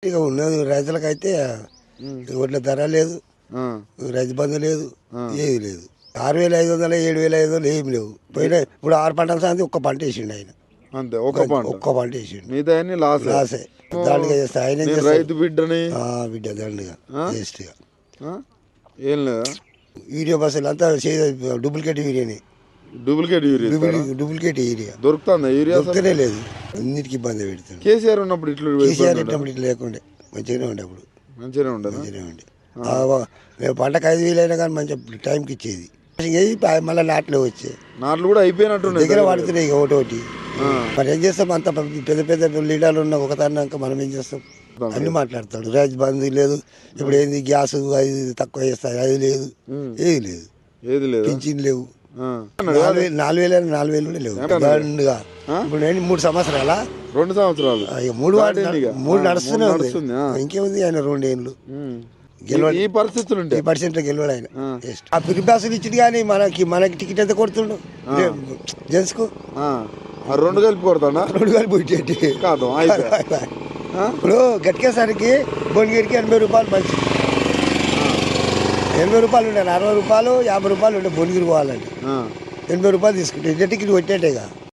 ఇక ఉన్నది రైతులకైతే ఒడ్ల ధర లేదు, రైతు బంధు లేదు, ఏది లేదు. 6,500 7,500 ఏమి లేవు. పోయినా ఇప్పుడు 6 పంటల సాంతి ఒక్క పంట వేసిండు ఆయన, అంతే ఒక్క పంట వేసిండు. మిగతా లాసే దాండుగా చేస్తా ఆయన రైతు బిడ్డని బిడ్డ దండుగా వేస్ట్గా ఏం లేదా యూరియా బస్సులు అంతా డూప్లికేట్ యూరియాని, డూప్లికేట్ యూరియా దొరుకుతుందా? యూరియా దొరుకుతూనే లేదు, అన్నిటికీ ఇబ్బంది పెడుతుంది. కేసీఆర్ ఉన్నప్పుడు ఇట్లా కేసీఆర్ ఇట్లా లేకుండే మంచిగానే ఉండే, అప్పుడు మంచిగానే ఉండదు. మంచిగానే ఉండే. పంటకు 5,000 అయినా కానీ మంచిగా టైంకి ఇచ్చేది. మళ్ళీ నాట్లు వచ్చాయి, నాట్లు కూడా అయిపోయినట్టు దగ్గర పడుతున్నాయి ఇక ఒకటి. మరి ఏం చేస్తాం, అంత పెద్ద పెద్ద లీడర్లు ఉన్న ఒకదాన్నాక మనం ఏం చేస్తాం? అన్ని మాట్లాడతాడు. రైతు బంధు లేదు, ఇప్పుడు ఏంది గ్యాస్ అది తక్కువ చేస్తారు, అది లేదు, ఏది లేదు, పింఛన్ లేవు, 4,000 కూడా లేవు. దండుగా ఇప్పుడు 3 సంవత్సరాల 2 సంవత్సరాలు ఇక 3 నడుస్తూనే ఉంది. ఇంకేముంది ఆయన 2 ఏళ్ళు ఈ పరిస్థితులు గెలవాడు ఆయన. ఆ ఫ్రీ బస్సులు ఇచ్చింది కానీ మనకి టికెట్ ఎంత కొడుతుండు జెంట్స్ కు? 2 కలిపి కొడతాడా? 2 కలిపి పోయేటి కాదు. ఇప్పుడు గట్కేసరికి భువనగిరికి 80 రూపాయలు మంచి, 80 రూపాయలు ఉండే, 60 రూపాయలు 50 రూపాయలు ఉండే భువనగిరి పోవాలంటే 80 రూపాయలు తీసుకుంటే టికెట్ కొట్టేటేగా.